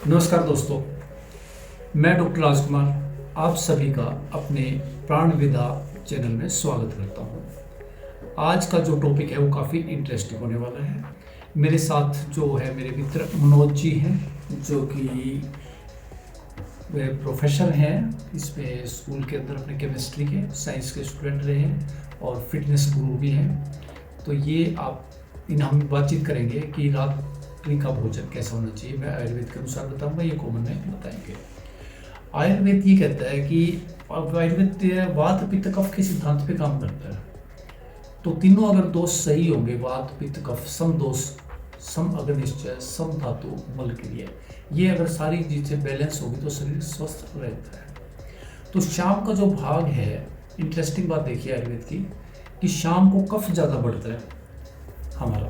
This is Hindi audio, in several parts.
नमस्कार दोस्तों, मैं डॉक्टर राजकुमार आप सभी का अपने प्राण विधा चैनल में स्वागत करता हूं। आज का जो टॉपिक है वो काफ़ी इंटरेस्टिंग होने वाला है। मेरे साथ जो है मेरे मित्र मनोज जी हैं, जो कि वे प्रोफेसर हैं इसमें स्कूल के अंदर, अपने केमिस्ट्री के साइंस के स्टूडेंट रहे हैं और फिटनेस गुरु भी हैं। तो ये हम बातचीत करेंगे कि रात्रि का भोजन कैसा होना चाहिए। मैं आयुर्वेद के अनुसार बताऊंगा, ये कॉमन में बताएंगे। आयुर्वेद ये कहता है कि आयुर्वेद वात पित्त कफ के सिद्धांत पे काम करता है। तो तीनों अगर दोष सही होंगे, वात पित्त कफ सम दोष सम अग्निश्चय सम धातु मल क्रिया, ये अगर सारी चीजें बैलेंस होगी तो शरीर स्वस्थ रहता है। तो शाम का जो भाग है, इंटरेस्टिंग बात देखिए आयुर्वेद की, कि शाम को कफ ज़्यादा बढ़ता है हमारा,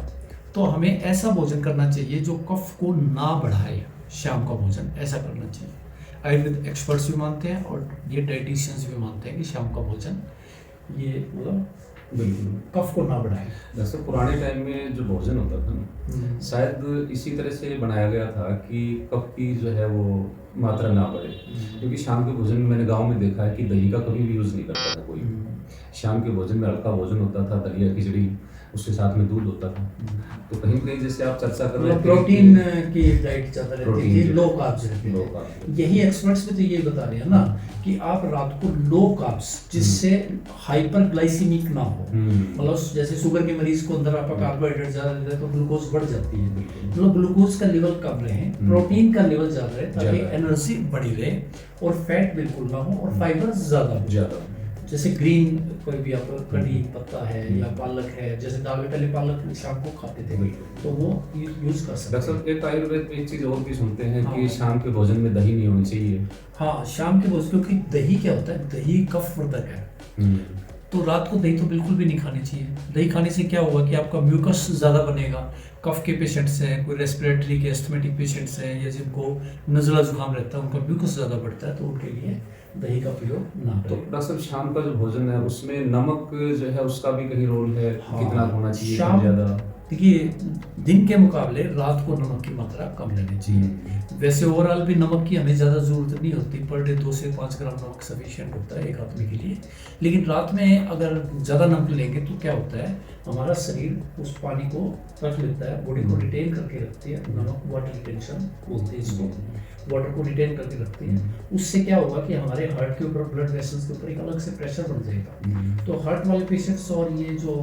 तो हमें ऐसा भोजन करना चाहिए जो कफ को ना बढ़ाए। शाम का भोजन ऐसा करना चाहिए। आयुर्वेद एक्सपर्ट्स भी मानते हैं और ये डाइटिशियंस भी मानते हैं कि शाम का भोजन ये मतलब बिल्कुल कफ को ना बढ़ाए। जैसे पुराने टाइम में जो भोजन होता था ना, शायद इसी तरह से बनाया गया था कि कफ की जो है वो मात्रा ना बढ़े। क्योंकि शाम के भोजन में मैंने गांव में देखा है कि दही का कभी भी यूज़ नहीं करता था कोई। शाम के भोजन में हल्का भोजन होता था, दलिया खिचड़ी, उसके साथ में दूध होता था। तो कहीं कहीं जैसे आप चर्चा कर रहे थे प्रोटीन की डाइट ज़्यादा रहती थी, लो कार्ब्स रहते थे। यही एक्सपर्ट्स भी तो ये बता रहे हैं ना कि आप रात को लो कार्ब्स, जिससे हाइपर ग्लाइसीमिक ना हो, मतलब जैसे शुगर के मरीज को अंदर आपका कार्बोहाइड्रेट ज़्यादा रहता है तो ग्लूकोज बढ़ जाती है, मतलब ग्लूकोज का लेवल कम रहे, प्रोटीन का लेवल ज़्यादा रहे, ताकि एनर्जी बढ़ी रहे और फैट बिल्कुल ना हो और फाइबर ज़्यादा। जैसे ग्रीन कोई भी आप कड़ी पत्ता है या पालक है, जैसे दाल पहले पालक शाम को खाते थे, तो वो यूज कर सकते हैं। दरअसल एक आयुर्वेद में एक चीज और भी सुनते हैं कि शाम के भोजन में दही नहीं होनी चाहिए। हाँ, शाम के भोजन, क्योंकि दही क्या होता है, दही कफ वर्धक है। तो रात को दही तो बिल्कुल भी नहीं खानी चाहिए। दही खाने से क्या होगा कि आपका म्यूकस ज़्यादा बनेगा। कफ के पेशेंट्स हैं, कोई रेस्पिरेटरी के एस्थमेटिक पेशेंट्स हैं, या जिनको नज़ला जुकाम रहता है, उनका म्यूकस ज़्यादा बढ़ता है, तो उनके लिए दही का प्रयोग ना करें। तो दरअसल शाम का जो भोजन है उसमें नमक जो है उसका भी कहीं रोल है। हाँ, कितना होना चाहिए, शाम ज़्यादा? देखिए, दिन के मुकाबले रात को नमक की मात्रा कम लेनी चाहिए। वैसे ओवरऑल भी नमक की हमें ज़्यादा ज़रूरत नहीं होती, पर डे 2 से 5 ग्राम नमक सफिशिएंट होता है एक आदमी के लिए। लेकिन रात में अगर ज़्यादा नमक लेंगे तो क्या होता है, हमारा शरीर उस पानी को रख लेता है, बॉडी को रिटेन करके रखती है। नमक वाटर रिटेंशन बोलते हैं इसको, वाटर को रिटेन करके रखती है। उससे क्या होगा कि हमारे हार्ट के ऊपर, ब्लड वेसल्स के ऊपर एक अलग से प्रेशर बन जाएगा। तो हार्ट वाले पेशेंट्स और ये जो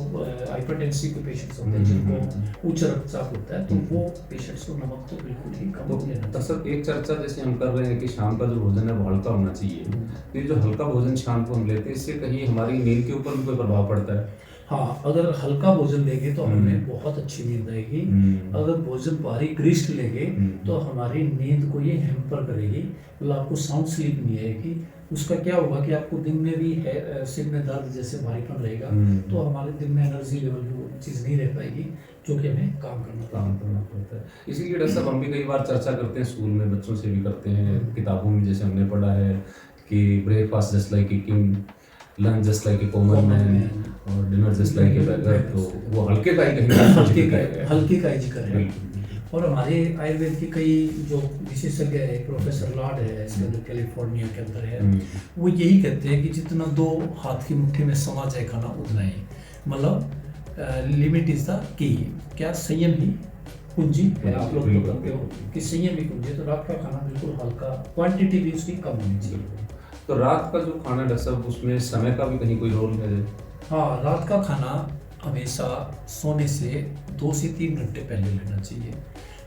हाइपरटेंसिव के पेशेंट्स होते हैं, जिनको उच्च रक्तचाप होता है, तो वो पेशेंट्स को नमक तो बिल्कुल ही कम लेना चाहिए। दरअसल एक चर्चा जैसे हम कर रहे हैं कि शाम का जो भोजन है वो हल्का होना चाहिए। तो ये जो हल्का भोजन शाम को हम लेते हैं, इससे कहीं हमारी नींद के ऊपर भी कोई प्रभाव पड़ता है? हाँ, अगर हल्का भोजन लेंगे तो हमें बहुत अच्छी नींद आएगी। अगर भोजन भारी ग्रिस्ट लेंगे तो हमारी नींद को ये हैम्पर करेगी, मतलब आपको साउंड स्लीप नहीं आएगी। उसका क्या होगा कि आपको दिन में भी है सिर में दर्द जैसे भारीपन रहेगा, तो हमारे दिन में एनर्जी लेवल वो चीज़ नहीं रह पाएगी जो कि हमें काम करना पड़ता है। इसीलिए डॉक्टर साहब हम भी कई बार चर्चा करते हैं, स्कूल में बच्चों से भी करते हैं, किताबों में जैसे हमने पढ़ा है कि breakfast just like a king, lunch just like a common man और डिनर जस्ट लाइक ए बेगर। तो वो हल्के का ही हल्के का ही जिक्र है। और हमारे आयुर्वेद के कई जो विशेषज्ञ है, प्रोफेसर लॉर्ड है, इसके अंदर कैलिफोर्निया के अंदर है, वो यही कहते हैं कि जितना 2 हाथ की मुट्ठी में समा जाए खाना उतना ही, मतलब लिमिट इज द की। क्या संयम ही कुंजी है, आप लोग तो कहते हो कि संयम ही कुंजी। तो रात का खाना बिल्कुल हल्का, क्वांटिटी भी उसकी कम होनी चाहिए। तो रात का जो खाना डॉक्टर साहब, उसमें समय का भी कहीं कोई रोल है? हाँ, रात का खाना हमेशा सोने से 2 से 3 घंटे पहले लेना चाहिए।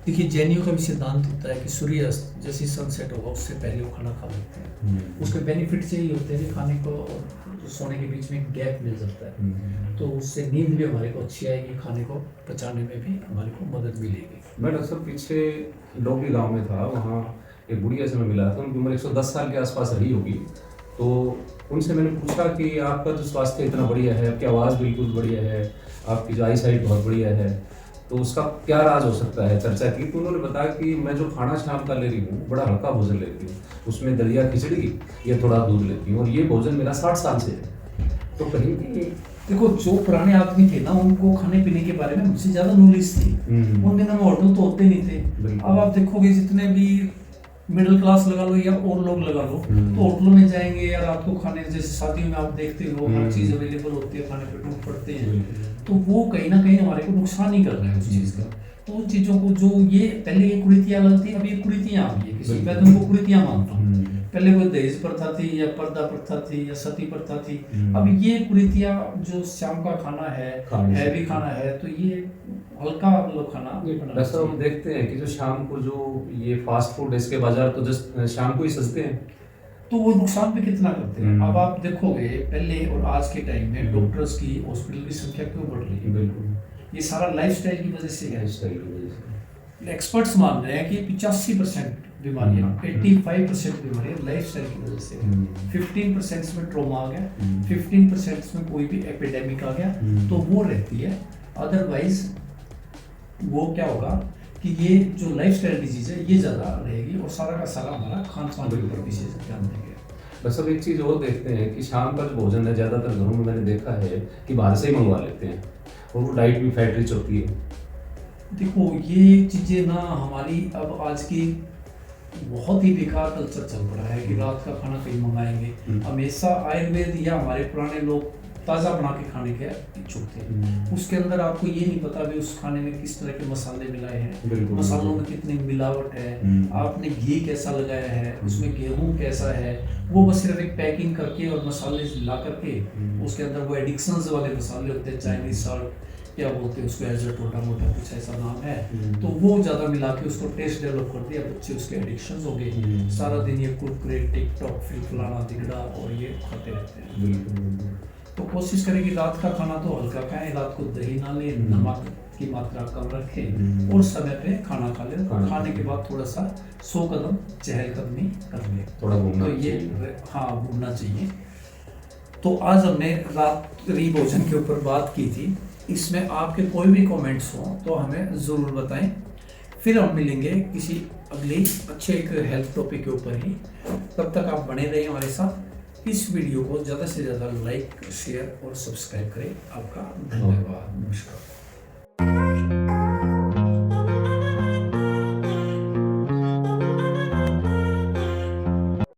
देखिए, जैनियों का भी सिद्धांत होता है कि सूर्यास्त जैसे सनसेट होगा उससे पहले वो खाना खा लेते हैं। उसके बेनिफिट्स यही होते हैं कि खाने को और सोने के बीच में गैप मिल जाता है, तो उससे नींद भी हमारे को अच्छी आएगी, खाने को पचाने में भी हमारे को मदद मिलेगी। मैं डॉक्टर साहब पीछे डोगरी गाँव में था, वहाँ एक बुढ़िया से मैं मिला था, उनकी उम्र 110 साल के आसपास रही होगी। तो उनसे मैंने पूछा कि आपका जो स्वास्थ्य इतना बढ़िया है, आपकी आवाज़ बिल्कुल बढ़िया है, आपकी जो आई साइट बहुत बढ़िया है, तो उसका क्या राज हो सकता है? चर्चा की तो उन्होंने बताया कि मैं जो खाना शाम का ले रही हूँ, बड़ा हल्का भोजन लेती हूँ, उसमें दलिया खिचड़ी या थोड़ा दूध लेती हूँ, और ये भोजन मेरा 60 साल से है। तो कहीं भी देखो जो पुराने आदमी थे ना उनको खाने पीने के बारे में मुझसे ज्यादा नॉलेज थी। उन दिनों में होटल तो होते नहीं थे। बिल्कुल। अब आप देखोगे जितने भी मिडिल क्लास लगा लो या और लोग लगा लो तो होटलों में जाएंगे या रात को खाने, जैसे शादियों में आप देखते हो हर चीज अवेलेबल होती है, खाने पे टूट पड़ते हैं, तो वो कहीं ना कहीं हमारे को नुकसान ही कर रहा है उस चीज का। तो उन चीजों को जो ये पहले ये कुरीतियां अलग थी, अब ये कुरीतियां आ गई है किसी, मैं तो उनको कुरीतियां मानता हूँ। पहले कोई दहेज प्रथा थी या पर्दा प्रथा थी या सती प्रथा थी, अब ये कुरीतियां जो शाम का खाना है, हैवी खाना है, तो ये हल्का मतलब खाना। वैसे हम देखते हैं कि जो शाम को जो ये फास्ट फूड इसके बाजार तो जस्ट शाम को ही सजते हैं, तो वो नुकसान भी कितना करते हैं। अब आप देखोगे पहले और आज के टाइम में डॉक्टर्स की, हॉस्पिटल की संख्या क्यों बढ़ रही है? बिल्कुल ये सारा लाइफस्टाइल की वजह से है। लाइफस्टाइल की वजह से। एक्सपर्ट्स मान रहे हैं कि 85% बीमारियां, 85% बीमारियां लाइफस्टाइल की वजह से है। 15% में ट्रॉमा आ गया, 15% में कोई भी एपिडेमिक आ गया, तो वो रहती है। अदरवाइज वो क्या होगा कि ये जो लाइफस्टाइल डिजीज है ये ज़्यादा रहेगी और सारा का सारा हमारा खान पान के ऊपर विशेष ध्यान देंगे। बस अब एक चीज़ और देखते हैं कि शाम का जो भोजन है ज़्यादातर घरों में मैंने देखा है कि बाहर से ही मंगवा लेते हैं और वो डाइट भी फैट रिच होती है। देखो ये चीज़ें ना हमारी अब आज की बहुत ही बेकार कल्चर चल पड़ा है कि रात का खाना कहीं मंगाएंगे। हमेशा आयुर्वेद या हमारे पुराने लोग ताज़ा बना के खाने के इच्छुक थे। उसके अंदर आपको ये नहीं पता भी उस खाने में किस तरह के मसाले मिलाए हैं, मसालों में कितनी मिलावट है, आपने घी कैसा लगाया है, उसमें गेहूं कैसा है, वो बस सिर्फ एक पैकिंग करके और मसाले ला करके उसके अंदर वो एडिक्शंस वाले मसाले होते हैं, चाइनीज सॉल्ट क्या बोलते हैं उसको, एज छोटा मोटा कुछ ऐसा नाम है, तो वो ज़्यादा मिला के उसको टेस्ट डेवलप कर दिया, बच्चे उसके एडिक्शन हो गए। सारा दिन ये कुरकुरे, टिकटॉक, फिर फलाना दिगड़ा और ये खाते रहते हैं। तो कोशिश करें कि रात का खाना तो हल्का खाएं, रात को दही ना लें, नमक की मात्रा कम रखें और समय पे खाना खा लें। खाने के बाद थोड़ा सा 100 कदम चहलकदमी कर लें, थोड़ा घूमना, तो ये हाँ घूमना चाहिए। तो आज हमने रात्रि भोजन के ऊपर बात की थी। इसमें आपके कोई भी कमेंट्स हों तो हमें ज़रूर बताएं। फिर हम मिलेंगे किसी अगले अच्छे एक हेल्थ टॉपिक के ऊपर ही। तब तक आप बने रहिए हमारे साथ। इस वीडियो को ज़्यादा से ज़्यादा लाइक, शेयर और सब्सक्राइब करें। आपका धन्यवाद। नमस्कार।